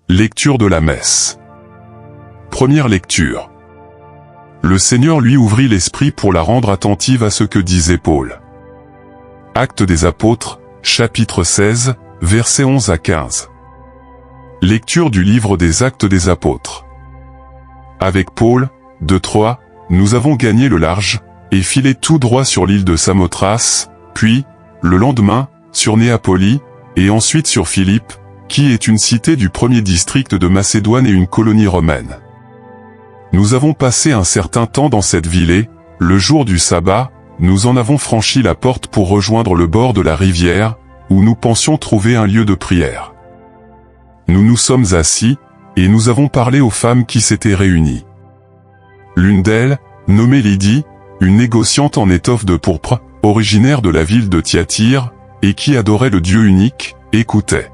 Lecture de la messe. Première lecture. Le Seigneur lui ouvrit l'esprit pour la rendre attentive à ce que disait Paul. Actes des Apôtres, chapitre 16, versets 11 à 15. Lecture du livre des Actes des Apôtres. Avec Paul, de Troie, nous avons gagné le large, et filé tout droit sur l'île de Samothrace, puis, le lendemain, sur Néapolis, et ensuite sur Philippe, qui est une cité du premier district de Macédoine et une colonie romaine. Nous avons passé un certain temps dans cette ville et, le jour du sabbat, nous en avons franchi la porte pour rejoindre le bord de la rivière, où nous pensions trouver un lieu de prière. Nous nous sommes assis, et nous avons parlé aux femmes qui s'étaient réunies. L'une d'elles, nommée Lydie, une négociante en étoffe de pourpre, originaire de la ville de Thyatire, et qui adorait le Dieu unique, écoutait.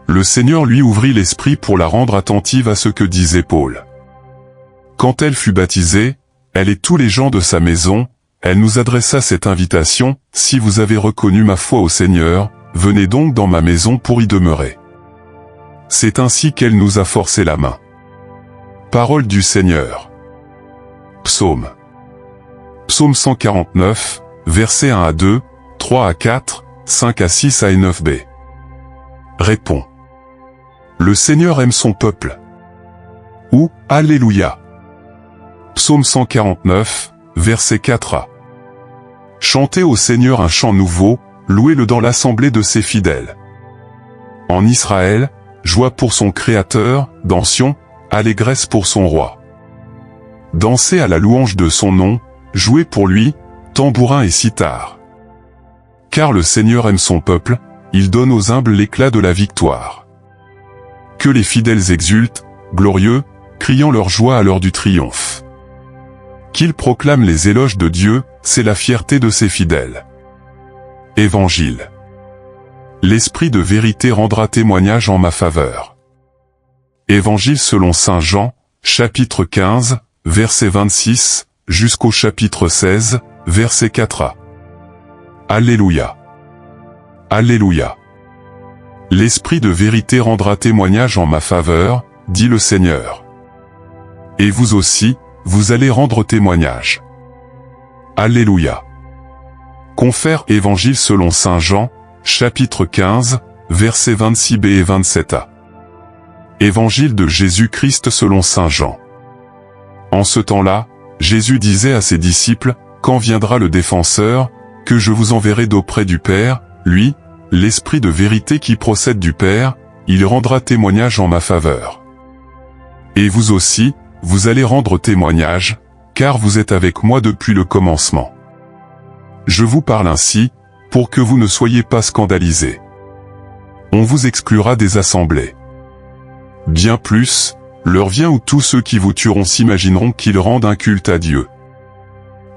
Le Seigneur lui ouvrit l'esprit pour la rendre attentive à ce que disait Paul. Quand elle fut baptisée, elle et tous les gens de sa maison, elle nous adressa cette invitation: « Si vous avez reconnu ma foi au Seigneur, venez donc dans ma maison pour y demeurer. » C'est ainsi qu'elle nous a forcé la main. Parole du Seigneur. Psaume. Psaume 149, versets 1 à 2, 3 à 4, 5 à 6 à et 9b. Répond. Le Seigneur aime son peuple. Ou, Alléluia. Psaume 149, verset 4a. Chantez au Seigneur un chant nouveau, louez-le dans l'assemblée de ses fidèles. En Israël, joie pour son Créateur, dans Sion, allégresse pour son roi. Dansez à la louange de son nom, jouez pour lui, tambourin et cithare. Car le Seigneur aime son peuple, il donne aux humbles l'éclat de la victoire. Que les fidèles exultent, glorieux, criant leur joie à l'heure du triomphe. Qu'ils proclament les éloges de Dieu, c'est la fierté de ses fidèles. Évangile. L'Esprit de vérité rendra témoignage en ma faveur. Évangile selon saint Jean, chapitre 15, verset 26, jusqu'au chapitre 16, verset 4a. Alléluia. Alléluia. L'Esprit de vérité rendra témoignage en ma faveur, dit le Seigneur. Et vous aussi, vous allez rendre témoignage. Alléluia. Confère Évangile selon saint Jean, chapitre 15, versets 26b et 27a. Évangile de Jésus-Christ selon saint Jean. En ce temps-là, Jésus disait à ses disciples: « Quand viendra le défenseur, que je vous enverrai d'auprès du Père, lui, l'Esprit de vérité qui procède du Père, il rendra témoignage en ma faveur. Et vous aussi, vous allez rendre témoignage, car vous êtes avec moi depuis le commencement. Je vous parle ainsi, pour que vous ne soyez pas scandalisés. On vous exclura des assemblées. Bien plus, l'heure vient où tous ceux qui vous tueront s'imagineront qu'ils rendent un culte à Dieu.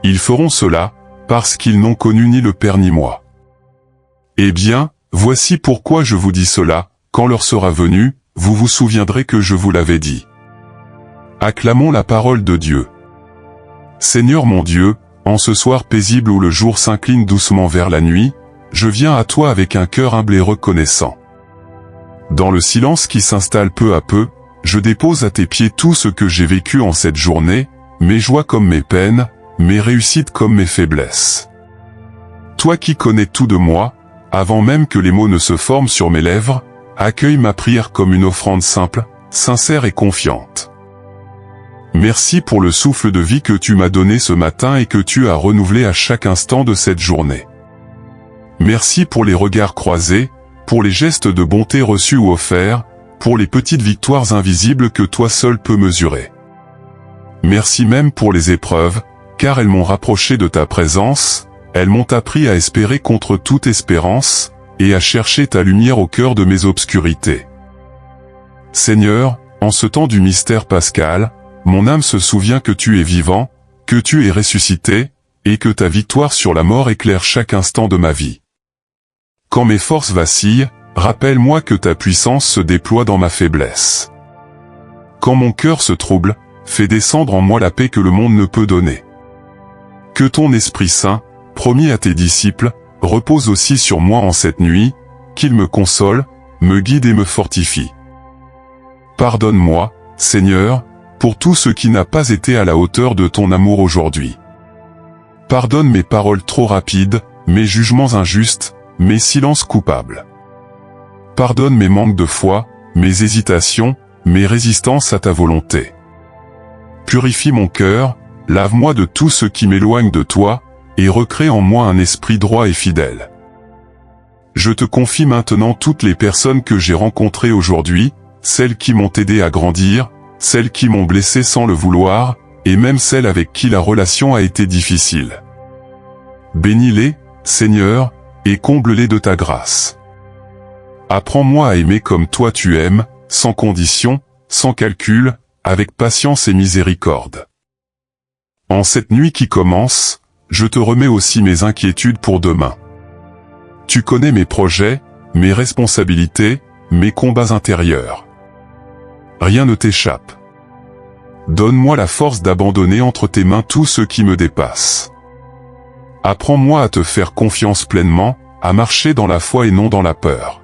Ils feront cela, parce qu'ils n'ont connu ni le Père ni moi. Eh bien, voici pourquoi je vous dis cela, quand l'heure sera venue, vous vous souviendrez que je vous l'avais dit. Acclamons la parole de Dieu. Seigneur mon Dieu, en ce soir paisible où le jour s'incline doucement vers la nuit, je viens à toi avec un cœur humble et reconnaissant. Dans le silence qui s'installe peu à peu, je dépose à tes pieds tout ce que j'ai vécu en cette journée, mes joies comme mes peines, mes réussites comme mes faiblesses. Toi qui connais tout de moi, avant même que les mots ne se forment sur mes lèvres, accueille ma prière comme une offrande simple, sincère et confiante. Merci pour le souffle de vie que tu m'as donné ce matin et que tu as renouvelé à chaque instant de cette journée. Merci pour les regards croisés, pour les gestes de bonté reçus ou offerts, pour les petites victoires invisibles que toi seul peux mesurer. Merci même pour les épreuves, car elles m'ont rapproché de ta présence, elles m'ont appris à espérer contre toute espérance, et à chercher ta lumière au cœur de mes obscurités. Seigneur, en ce temps du mystère pascal, mon âme se souvient que tu es vivant, que tu es ressuscité, et que ta victoire sur la mort éclaire chaque instant de ma vie. Quand mes forces vacillent, rappelle-moi que ta puissance se déploie dans ma faiblesse. Quand mon cœur se trouble, fais descendre en moi la paix que le monde ne peut donner. Que ton Esprit Saint, promis à tes disciples, repose aussi sur moi en cette nuit, qu'il me console, me guide et me fortifie. Pardonne-moi, Seigneur, pour tout ce qui n'a pas été à la hauteur de ton amour aujourd'hui. Pardonne mes paroles trop rapides, mes jugements injustes, mes silences coupables. Pardonne mes manques de foi, mes hésitations, mes résistances à ta volonté. Purifie mon cœur, lave-moi de tout ce qui m'éloigne de toi, et recrée en moi un esprit droit et fidèle. Je te confie maintenant toutes les personnes que j'ai rencontrées aujourd'hui, celles qui m'ont aidé à grandir, celles qui m'ont blessé sans le vouloir, et même celles avec qui la relation a été difficile. Bénis-les, Seigneur, et comble-les de ta grâce. Apprends-moi à aimer comme toi tu aimes, sans condition, sans calcul, avec patience et miséricorde. En cette nuit qui commence, je te remets aussi mes inquiétudes pour demain. Tu connais mes projets, mes responsabilités, mes combats intérieurs. Rien ne t'échappe. Donne-moi la force d'abandonner entre tes mains tout ce qui me dépasse. Apprends-moi à te faire confiance pleinement, à marcher dans la foi et non dans la peur.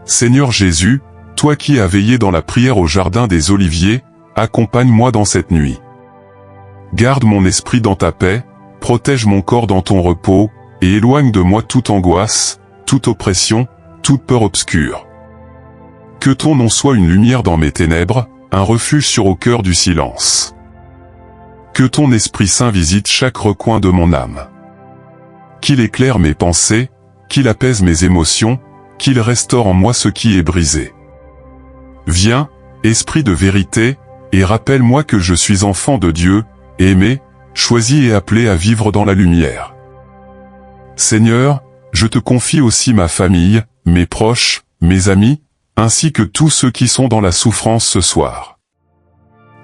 Seigneur Jésus, toi qui as veillé dans la prière au jardin des Oliviers, accompagne-moi dans cette nuit. Garde mon esprit dans ta paix, protège mon corps dans ton repos, et éloigne de moi toute angoisse, toute oppression, toute peur obscure. Que ton nom soit une lumière dans mes ténèbres, un refuge au cœur du silence. Que ton Esprit Saint visite chaque recoin de mon âme. Qu'il éclaire mes pensées, qu'il apaise mes émotions, qu'il restaure en moi ce qui est brisé. Viens, Esprit de vérité, et rappelle-moi que je suis enfant de Dieu, aimé, choisi et appelé à vivre dans la lumière. Seigneur, je te confie aussi ma famille, mes proches, mes amis, ainsi que tous ceux qui sont dans la souffrance ce soir.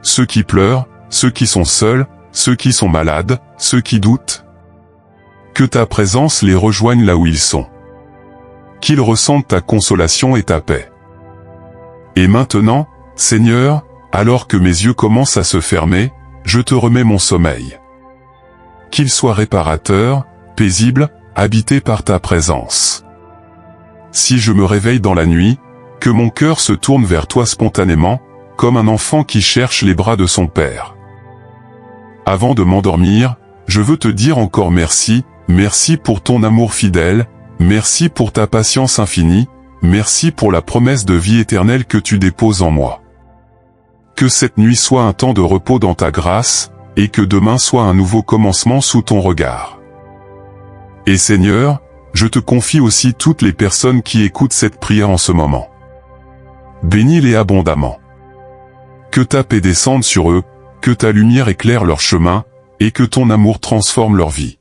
Ceux qui pleurent, ceux qui sont seuls, ceux qui sont malades, ceux qui doutent. Que ta présence les rejoigne là où ils sont. Qu'ils ressentent ta consolation et ta paix. Et maintenant, Seigneur, alors que mes yeux commencent à se fermer, je te remets mon sommeil. Qu'il soit réparateur, paisible, habité par ta présence. Si je me réveille dans la nuit, que mon cœur se tourne vers toi spontanément, comme un enfant qui cherche les bras de son père. Avant de m'endormir, je veux te dire encore merci, merci pour ton amour fidèle, merci pour ta patience infinie, merci pour la promesse de vie éternelle que tu déposes en moi. Que cette nuit soit un temps de repos dans ta grâce, et que demain soit un nouveau commencement sous ton regard. Et Seigneur, je te confie aussi toutes les personnes qui écoutent cette prière en ce moment. Bénis-les abondamment. Que ta paix descende sur eux, que ta lumière éclaire leur chemin, et que ton amour transforme leur vie.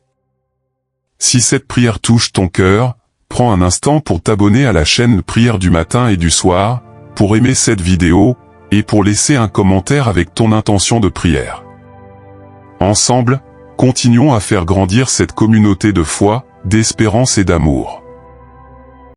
Si cette prière touche ton cœur, prends un instant pour t'abonner à la chaîne Prière du matin et du soir, pour aimer cette vidéo, et pour laisser un commentaire avec ton intention de prière. Ensemble, continuons à faire grandir cette communauté de foi, d'espérance et d'amour.